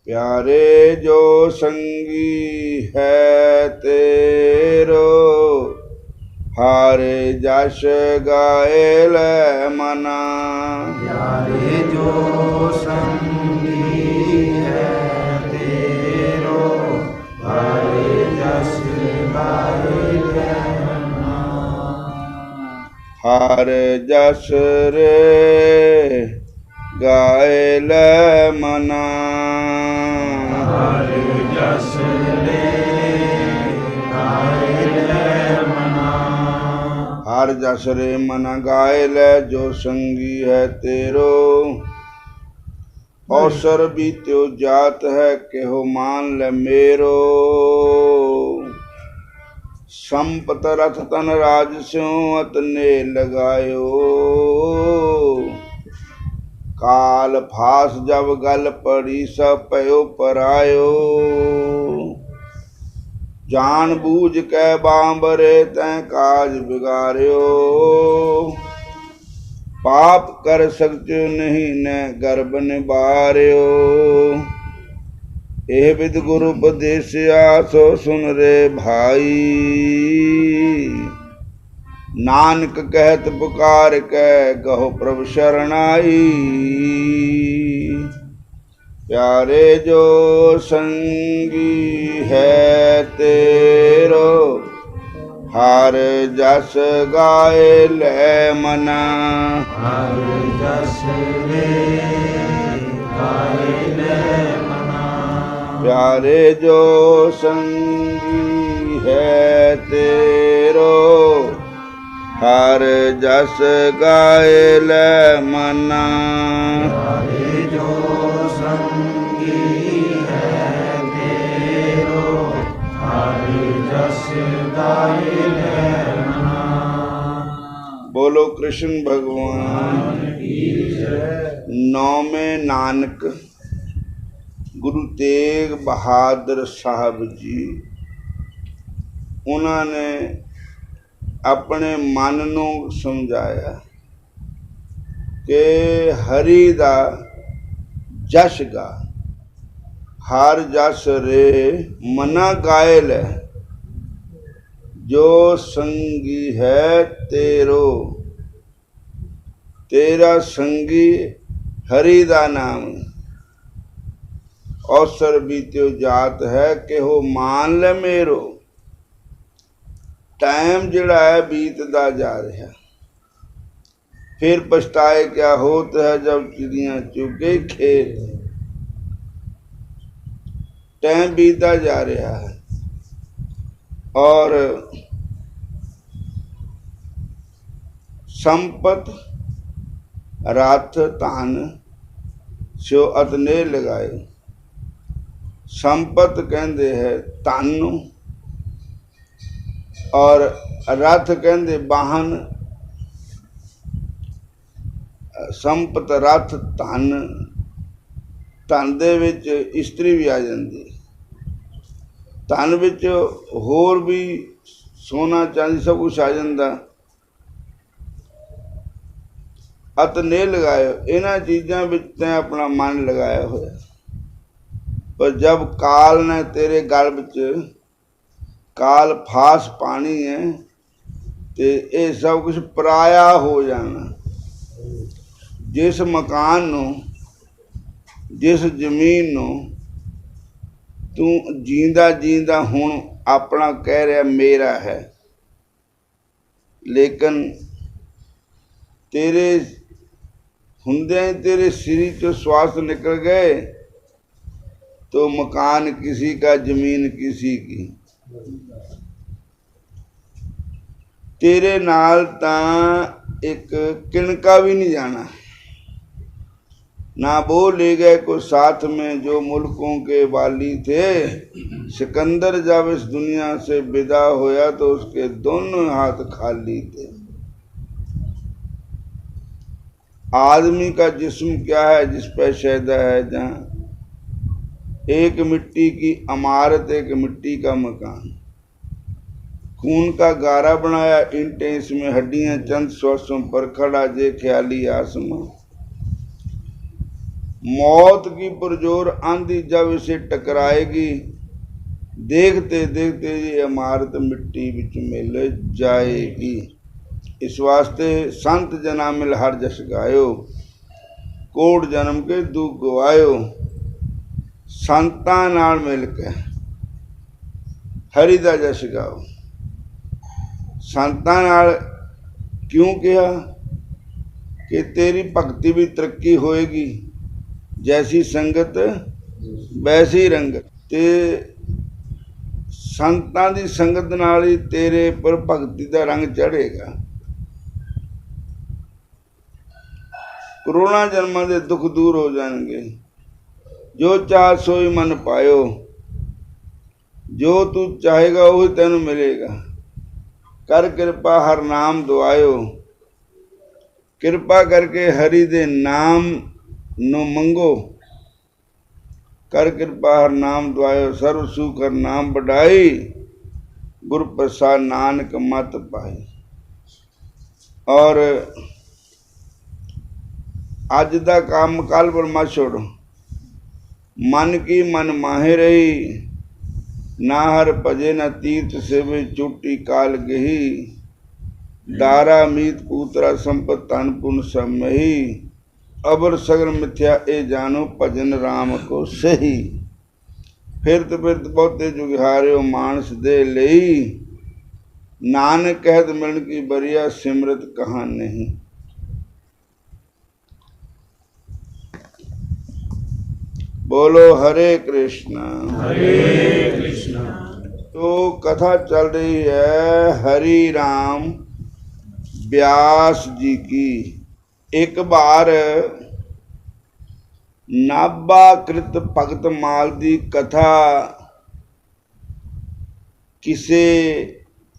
प्यारे जो संगी है तेरो, हार जस गाए ले मना। प्यारे जो संगी है तेरो, हारे जस गाए ले मना। हार जस रे गाए ले मना। हारे जस रे गाए ले मना। हार जस रे मना गाए ले जो संगी है तेरो, अवसर बीत्यो जात है केहो मान ले मेरो। संपत रथ तन राज स्यों अतने लगायो, काल फास जब गल पड़ी सब पयो परायो। जान बूझ के बांबरे तैं काज बिगाड़ियो, पाप कर सकते नहीं न गर्भ निबारियो। एह विद गुरु उपदेशिया सो सुन रे भाई, नानक कहत पुकार के गहो प्रभु शरणाई। प्यारे जो संगी है तेरो, हार जस गाए ले मना। हार जस रे गाए ले मना। प्यारे जो संगी है तेरो, हार जस गाए ले मना। प्यारे जो संगी है तेरो, हारे जस गाए ले मना। बोलो कृष्ण भगवान की जय। नौवें नानक गुरु तेग बहादुर साहब जी, उन्होंने अपने मन नू समझाया कि हरि दा जश गा। हर जस रे मना गायल है, जो संगी है तेरो। तेरा संगी हरि दा नाम, अवसर बीत्यो जात है कि हो मान ले मेरो। टाइम जिहड़ा है बीतदा जा रहा, फिर पछताए क्या होत है जब चिड़ियां चुगे खेत। टाइम बीतता जा रहा है और संपत रथ धन स्यो अतने लगाए। संपत कहते है धन नूं और रथ कहते वाहन। संपत रथ धन, धन दे विच इस्त्री भी आ जाती, धन विच होर भी सोना चांदी सब कुछ आ जाता। अत ने लगायो, इन्हां चीज़ां विच तैं अपना मन लगाया होया, पर जब काल ने तेरे गल विच काल फास पानी है ते ये सब कुछ पराया हो जाना। जिस मकान नू, जिस जमीन नू तू जींदा जींदा हुण अपना कह रहा मेरा है, लेकिन तेरे हुंदे तेरे शरीर चो श्वास निकल गए तो मकान किसी का, जमीन किसी की। तेरे नाल तां एक किणका भी नहीं जाना, ना वो ले गए को साथ में जो मुल्कों के वाली थे। सिकंदर जब इस दुनिया से विदा होया तो उसके दोनों हाथ खाली थे। आदमी का जिस्म क्या है जिस पर शैदा है, जहाँ एक मिट्टी की इमारत, एक मिट्टी का मकान, खून का गारा बनाया ईंटें, इसमें हड्डियां चंद श्वासों पर खड़ा जे ख्याली आसमां। मौत की पुरजोर आंधी जब इसे टकराएगी, देखते देखते ये इमारत मिट्टी विच मिल जाएगी। इस वास्ते संत जना मिल हर जस गायो, कोट जन्म के दुख गवायो। संतां नाल मिल के हरि दा जस गाओ। संतां नाल क्यों कहा कि तेरी भगती भी तरक्की होएगी, जैसी संगत वैसी रंगत। ते संतां दी संगत नाल ही तेरे पर भगती दा रंग चढ़ेगा। करोड़ां जन्मां दे दुख दूर हो जाएंगे। जो चाह सोई मन पायो, जो तू चाहेगा वही तेन मिलेगा। कर कृपा हर नाम दुआयो, कृपा करके हरि दे नाम नु मंगो। कर कृपा हर नाम दुआयो, सर्व सुख हर नाम बढ़ाई। गुर प्रसाद नानक मत पाई। और अज दा काम कल पर मत छोड़ो। मन की मन माहे रही, ना हर भजे न तीर्थ सेवे। चोटी काल गही, दारा मीत पूतरा संपत तन पुन समही। अबर सगल मिथ्या ए जानो, भजन राम को सही। फिरत फिरत बहुते जुगिहारियो, मानस दे लई। नानक कहत मिलन की बरिया, सिमरत कहाँ नहीं। बोलो हरे कृष्णा हरे कृष्णा। तो कथा चल रही है हरि राम व्यास जी की। एक बार नाभाकृत भगत माल की कथा किसे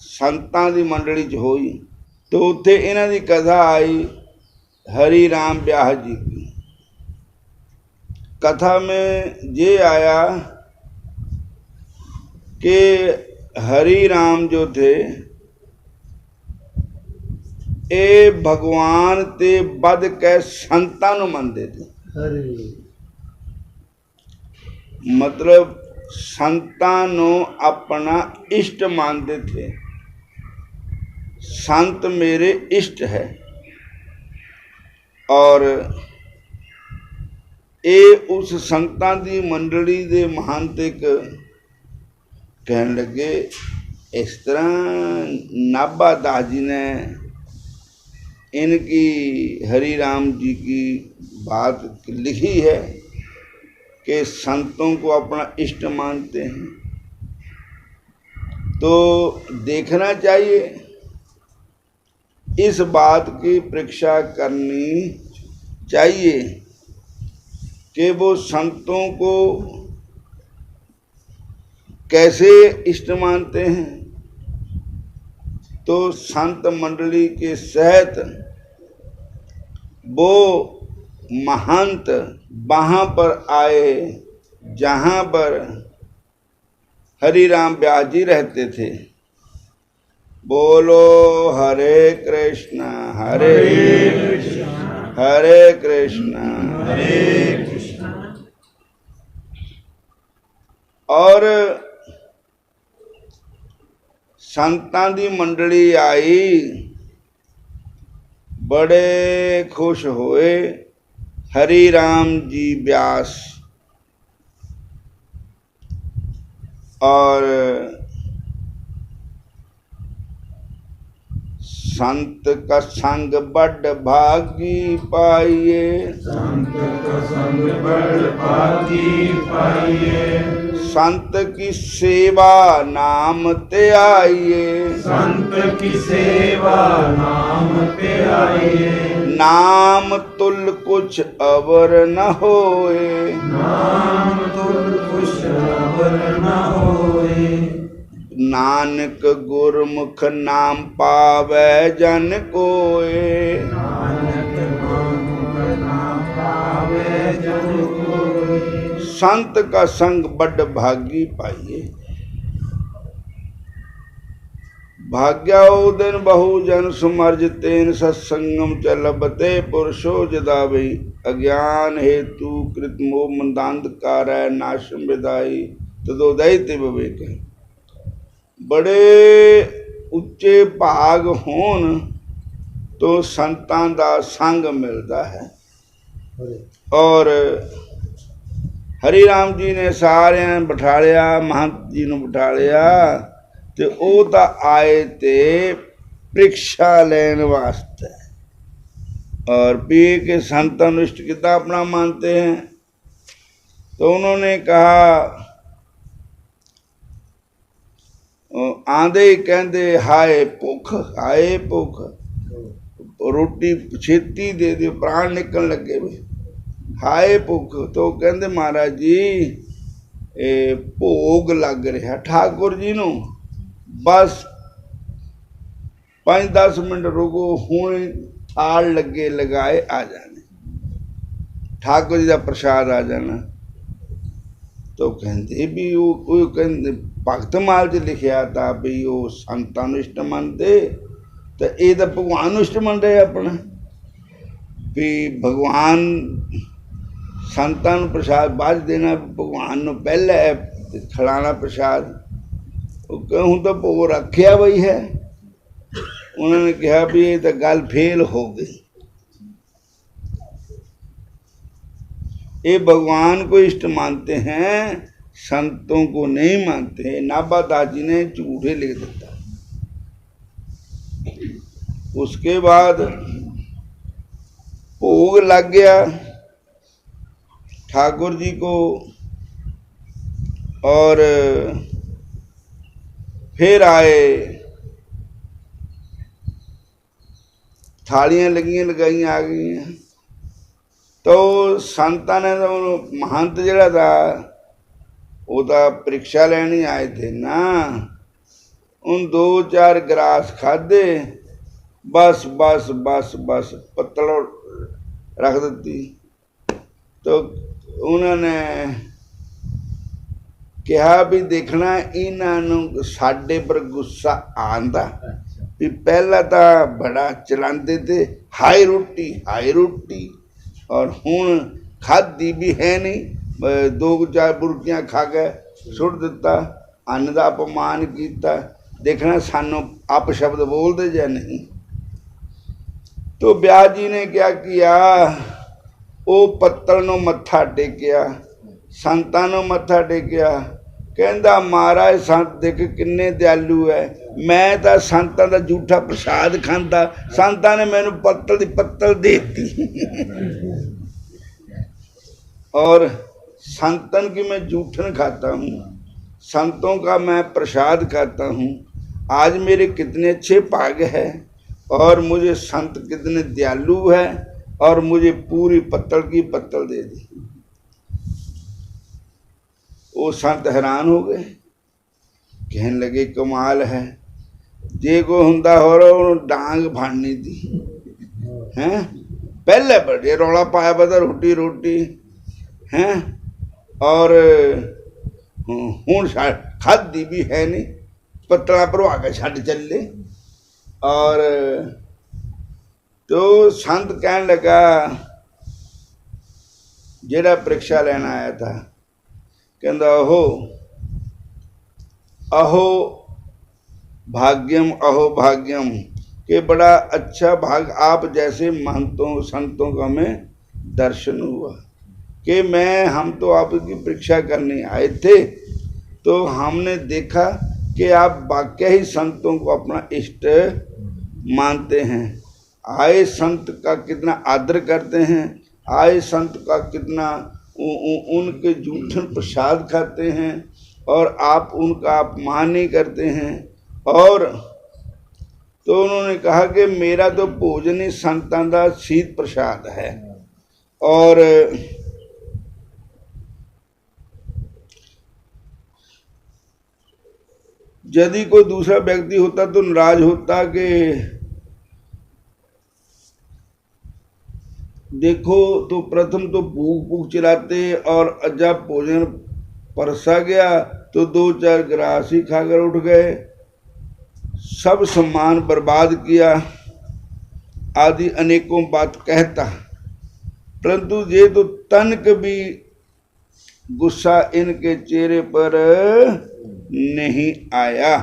संतां दी मंडली च होई, तो उत्थे इन्हां दी कथा आई हरि राम व्यास जी की। कथा में ये आया कि हरि राम जो थे ये भगवान ते बद के संतां नूं मनदे थे। मतलब संतां नूं अपना इष्ट मानते थे। संत मेरे इष्ट है। और ये उस संतां दी मंडली दे महांतिक कहन लगे, इस तरह नाभा दास जी ने इनकी हरि राम जी की बात लिखी है कि संतों को अपना इष्ट मानते हैं। तो देखना चाहिए, इस बात की परीक्षा करनी चाहिए कि वो संतों को कैसे इष्ट मानते हैं। तो संत मंडली के सहित वो महंत वहाँ पर आए जहाँ पर हरि राम व्यास जी रहते थे। बोलो हरे कृष्णा हरे कृष्णा हरे कृष्णा हरे कृष्णा। और संतां दी मंडली आई, बड़े खुश होए हरि राम जी व्यास। और संत का संग बड़ भागी पाइए, संत का संग बड़ भागी पाइए। संत की सेवा नाम ते आइए, संत की सेवा नाम ते आइए। नाम तुल कुछ अवर न होए, नाम तुल कुछ अवर न होए। नानक गुरमुख नाम पावे जन कोय। नानक गुरमुख नाम पावे जन कोय। संत का संग बड़ भागी पाइए। भाग्याओ दिन बहु जन सुमर्ज तेन सत्संगम च लभते पुरुषो जदावई अज्ञान हेतु कृत मोह मंदांधकार नाशम विदाई तदोदय ते विवेक। बड़े उच्चे भाग होन तो संतां दा संग मिलता है। और हरि राम जी ने सारे बिठा लिया, महंत जी ने बिठा लिया, ते ओ तां आए ते परीक्षा लैन वास्ते। और पी के संतां नूं इष्ट कितना अपना मानते हैं। तो उन्होंने कहा, आंदे ही कहते हाय भुख, हाय भुख, रोटी छेती दे दिओ, प्राण निकल लगे वे, हाय भुख। तो कहते महाराज जी भोग लग रहा ठाकुर जी नूं, बस 5-10 मिनट रुको, हुण थाल लगे लगाए आ जाने, ठाकुर जी का प्रसाद आ जाना। तो कहते भी वो कोई कहते भगत माल च लिखिया था भी वो संतां नूं इष्ट मनते, तो ये तो भगवान नूं इष्ट मन रहे अपना, भी भगवान संतां नूं प्रसाद बाद देना, भगवान नूं पहले खिलाना प्रसाद। हूँ तो भोग रखिया वही है। उन्होंने कहा भी ये तो गल फेल हो गई, ये भगवान को इष्ट मानते हैं, संतों को नहीं मानते। नाभादास जी ने झूठे लिख देता। उसके बाद भोग लग गया ठाकुर जी को, और फिर आए, थालियां लगियां लगाइयां आ गई। तो संतां ने तो महंत जिहड़ा था वो तो परीक्षा लेनी आए थे ना, उन 2-4 गिलास खाधे, बस बस बस बस पत्तल रख दी। तो उन्होंने कहा भी देखना इन्हों साडे पर गुस्सा आंदा भी पहला तो बड़ा चलाते थे हाई रोटी, और हुण खाधी भी है नहीं, 2-4 बुरकियां खा के सुट दिता, अन्न का अपमान किया। देखना सानू आप शब्द बोलते या नहीं। तो ब्यास जी ने क्या किया, वो पत्तल नूं मत्था टेकिया, संतां नूं मत्था टेकिया, कहंदा महाराज संत देख किन्ने दयालु है, मैं तो संतां दा झूठा प्रसाद खांदा, संतां ने मैनू पत्तल दी पत्तल देती। और संतन की मैं जूठन खाता हूँ, संतों का मैं प्रसाद खाता हूँ। आज मेरे कितने अच्छे भाग है, और मुझे संत कितने दयालु है, और मुझे पूरी पत्तल की पत्तल दे दी। वो संत हैरान हो गए, कहने लगे कमाल है, जे को हुंदा हो रहा डांग फाड़नी थी हैं, पहले बड़े रौला पाया पता रोटी हैं, और हूँ खाधी भी है नहीं, पत्तला भरवा के छड़ चले। और तो संत कहने लगा, जेड़ा परीक्षा लेना आया था, कहंदा अहो भाग्यम के बड़ा अच्छा भाग आप जैसे महंतों संतों का हमें दर्शन हुआ, कि हम तो आपकी परीक्षा करने आए थे, तो हमने देखा कि आप वाकई ही संतों को अपना इष्ट मानते हैं, आए संत का कितना आदर करते हैं, आए संत का कितना उनके जूठन प्रसाद खाते हैं, और आप उनका अपमान नहीं करते हैं। और तो उन्होंने कहा कि मेरा तो भोजन ही संतां दा शीत प्रसाद है, और यदि कोई दूसरा व्यक्ति होता तो नाराज होता कि देखो, तो प्रथम तो भूख चिल्लाते, और जब भोजन परसा गया तो 2-4 गिलास ही खाकर उठ गए। सब सम्मान बर्बाद किया आदि अनेकों बात कहता, परंतु ये तो तनक भी गुस्सा इनके चेहरे पर नहीं आया,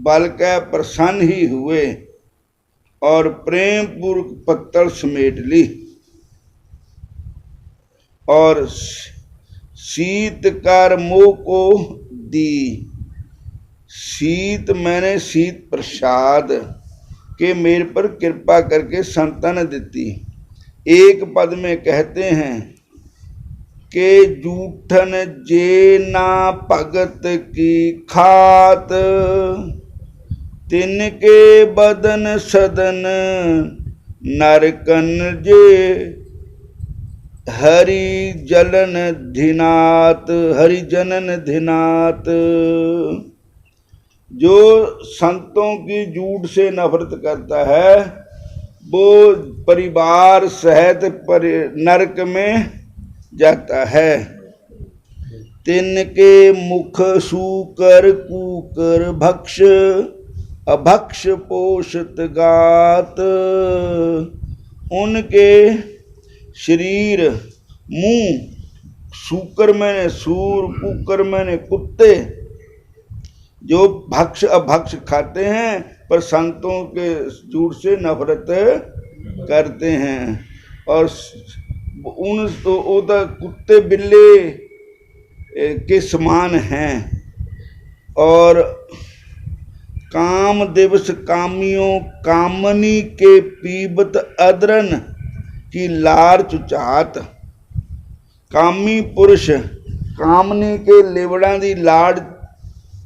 बल्कि प्रसन्न ही हुए और प्रेम पूर्वक पत्तल समेट ली और शीतकार मोह को दी। शीत मैंने शीत प्रसाद के मेरे पर कृपा करके संतान देती। एक पद में कहते हैं कि जूठन जे ना भगत की खात, तिनके बदन सदन नरकन जे हरि जलन धिनात, हरि जनन धिनात। जो संतों की झूठ से नफरत करता है वो परिवार सहित नरक में जाता है। तिनके मुख सूकर कूकर भक्ष, अभक्ष पोषत गात। उनके शरीर, मुंह, सूकर मैंने सूर, कुकर मैंने कुत्ते, जो भक्ष अभक्ष खाते हैं पर संतों के झूठ से नफरत करते हैं। और उन तो कुत्ते बिल्ले के समान हैं। और काम दिवस कामियों कामनी के पीबत अदरन की लार चुचात। कामी पुरुष कामनी के लेवड़ा दी लाड़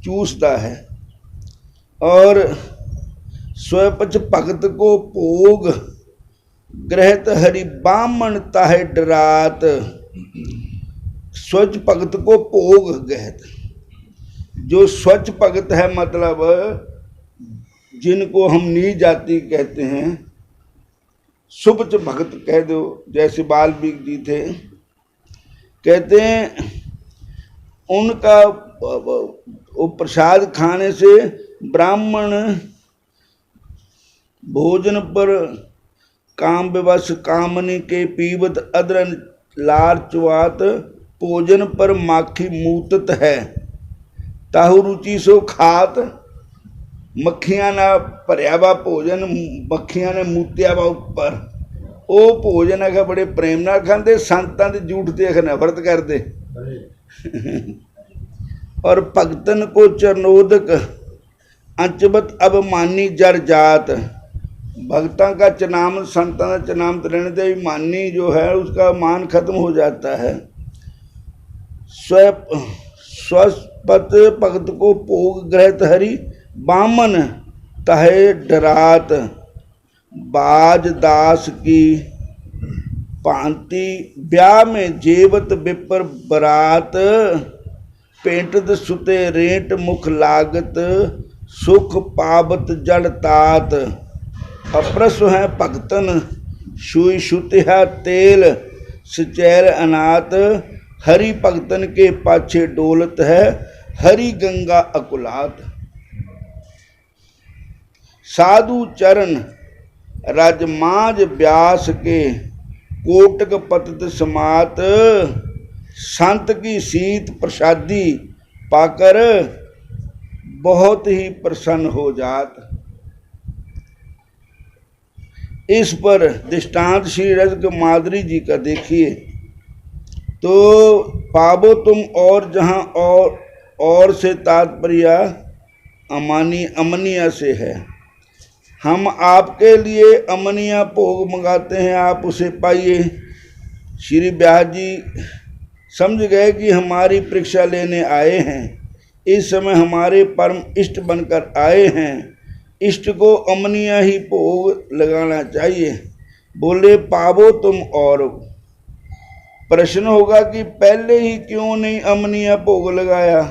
चूसता है और स्वपच भगत को भोग ग्रहित हरि बामन ताहे डरात। स्वच्छ भगत को भोग ग्रहित, जो स्वच्छ भगत है मतलब जिनको हम नीच जाति कहते हैं, सुपच भगत कह दो, जैसे वाल्मीकि जी थे, कहते हैं उनका वो प्रसाद खाने से ब्राह्मण भोजन पर काम विवश कामनी के पीवत अदरन लार चुआत। भोजन पर माखी मूतत है ताहु रुचि सो खात। मक्खियां ना भरिया वा भोजन, मक्खियां ने मूतिया वा उपर, वो भोजन है बड़े प्रेम नाल खाते, संतां दे झूठ ते नफरत करते। और भगतन को चरनोदक अंचबत अभिमानी जर जात। भक्तों का चनाम, संतां का चनाम रहने से अभिमानी जो है उसका मान खत्म हो जाता है। स्वपत भगत को भोग ग्रहित हरि बामन तहे डरात। बाज दास की भांति ब्याह में जेवत विपर बरात। पेंटत सुते रेंट मुख लागत, सुख पावत जड़ तात। अप्रसु है भगतन सुई सुतिहा तेल, सचैर अनाथ। हरि भगतन के पाछे डोलत है, हरि गंगा अकुलात। साधु चरण राजमाज व्यास के, कोटक पतत समात। संत की शीत प्रसादी पाकर बहुत ही प्रसन्न हो जात। इस पर दृष्टांत श्री रस माधुरी जी का देखिए तो पाबो तुम और जहाँ और से तात्पर्य अमानी अमनिया से है। हम आपके लिए अमनिया भोग मंगाते हैं, आप उसे पाइए। श्री व्यास जी समझ गए कि हमारी परीक्षा लेने आए हैं, इस समय हमारे परम इष्ट बनकर आए हैं, इष्ट को अमनिया ही भोग लगाना चाहिए। बोले पावो तुम और। प्रश्न होगा कि पहले ही क्यों नहीं अमनिया भोग लगाया।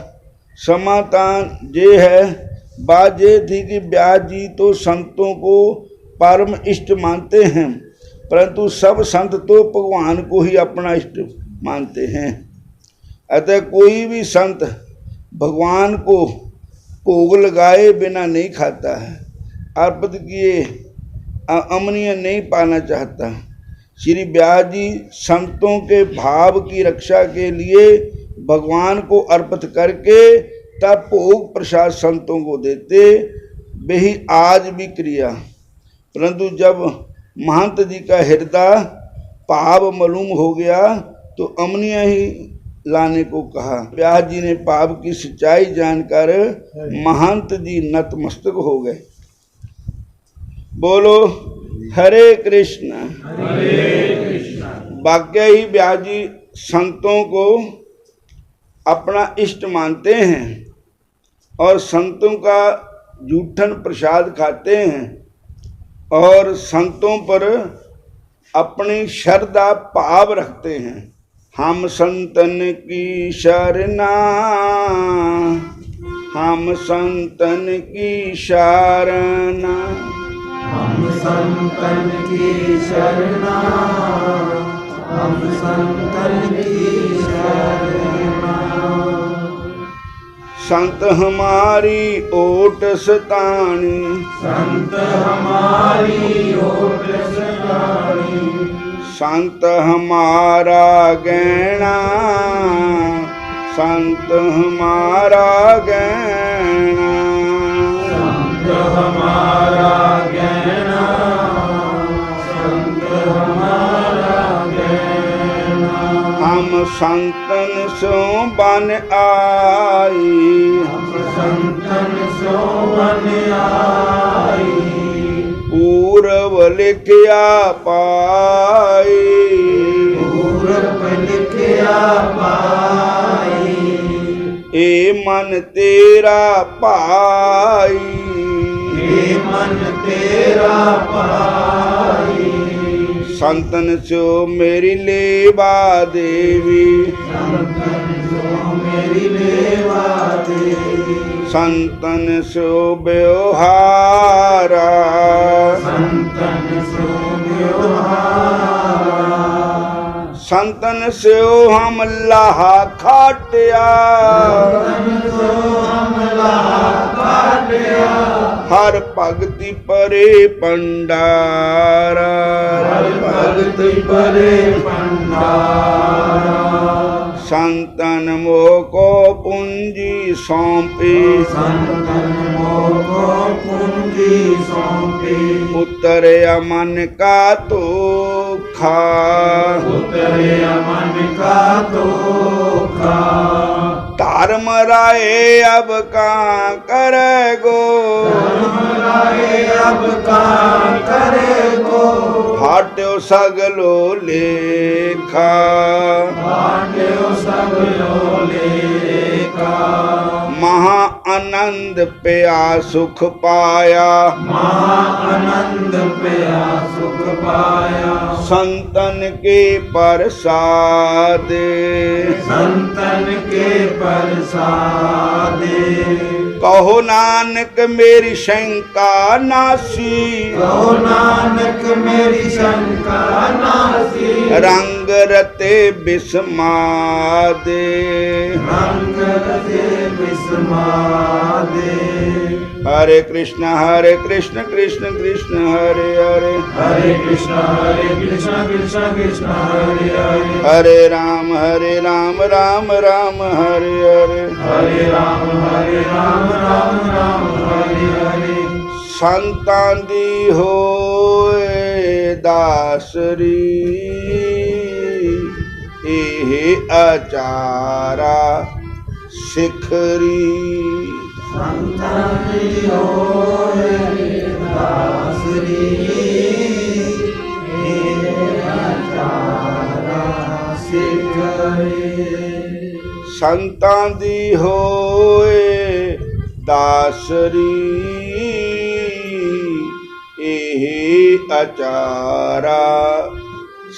समातान जे है, बात ये थी कि व्यास जी तो संतों को परम इष्ट मानते हैं, परंतु सब संत तो भगवान को ही अपना इष्ट मानते हैं। अतः कोई भी संत भगवान को भोग लगाए बिना नहीं खाता है, अर्पित किए अमनीय नहीं पाना चाहता। श्री व्यास जी संतों के भाव की रक्षा के लिए भगवान को अर्पित करके तब भोग प्रसाद संतों को देते। वे ही आज भी क्रिया, परंतु जब महंत जी का हृदय पाप मालूम हो गया तो अमनीय ही लाने को कहा। व्यास जी ने पाप की सच्चाई जानकर महंत जी नतमस्तक हो गए। बोलो हरे कृष्ण। वाकई ही व्यास जी संतों को अपना इष्ट मानते हैं और संतों का जूठन प्रसाद खाते हैं और संतों पर अपनी श्रद्धा भाव रखते हैं। हम संतन की शरणा, हम संतन की शरणा, हम संतन की शरणा, हम संतन की शरणा। संत हमारी ओट सतानी, संत हमारी ओट सतानी, संत हमारा गहना, संत हमारा गहना, संत हमारा गहना, संत हमारा गहना। हम संतन सो बन आई, हम संतन सो बन आई, पूर्व लिखिया पाई, पूरब लिखिया पाई। ए मन तेरा पाई, हे मन तेरा पाई। संतन सो मेरी लेवा देवी, संतन सो मेरी लेवा देवी, संतन सो व्यवहारा, संतन सो व्यवहारा। संतन से हम लाहा खाटिया, संतन सो हमला काटिया, हर भगति परे पंडारा, हर भगत परे पंडारा। संतन मोको पूंजी सौंपी, संतन मोको पूंजी सौंपी, उतरे अमन का तो खा, उतरे अमन का धोखा। धर्म राय अब कहाँ करेगो, धर्मराय अब का करेगो, फाट्यो सगलो लेखा, बांट्यो सगलो लेखा। महा आनंद पया सुख पाया, महा आनंद पया सुख पाया, संतन के प्रसाद, संतन के प्रसादे। कहो नानक मेरी शंका नासी, कहो नानक मेरी शंका नासी, रंग रते बिस्मादे, रंग रते विस्मादे। हरे कृष्ण कृष्ण कृष्ण हरे हरे, हरे कृष्ण कृष्ण कृष्ण हरे हरे, हरे राम राम राम हरे हरे, हरे राम राम राम हरे हरे। संतां दी होए दासरी, एह आचारा सिखरी, संतन की होए दासरी, आचारा सिखरी। संतां दी होए दासरी, एह आचारा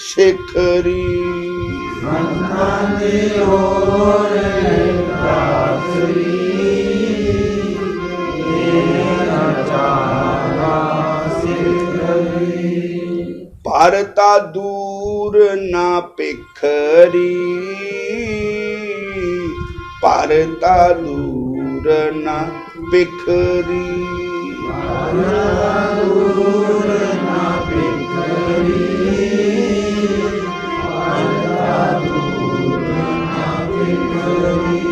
सिखरी। संतन की होए दासरी, आचारा सिखरी। भारता दूर ना पिखरी, भारता दूर ना बिखरी। दूर ना बिखरी, दूर ना बिखरी।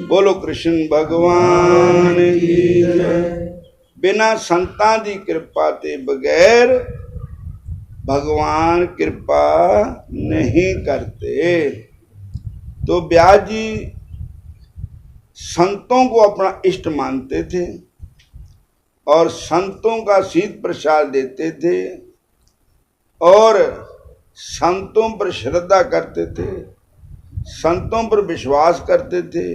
बोलो कृष्ण भगवान की जय। बिना संतां दी कृपा ते बगैर भगवान कृपा नहीं करते। तो व्यास जी संतों को अपना इष्ट मानते थे और संतों का शीत प्रसाद देते थे और संतों पर श्रद्धा करते थे, संतों पर विश्वास करते थे।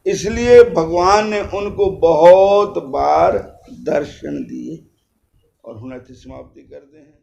इसलिए भगवान ने उनको बहुत बार दर्शन दिए। और हुण इत्थे समाप्ति करते हैं।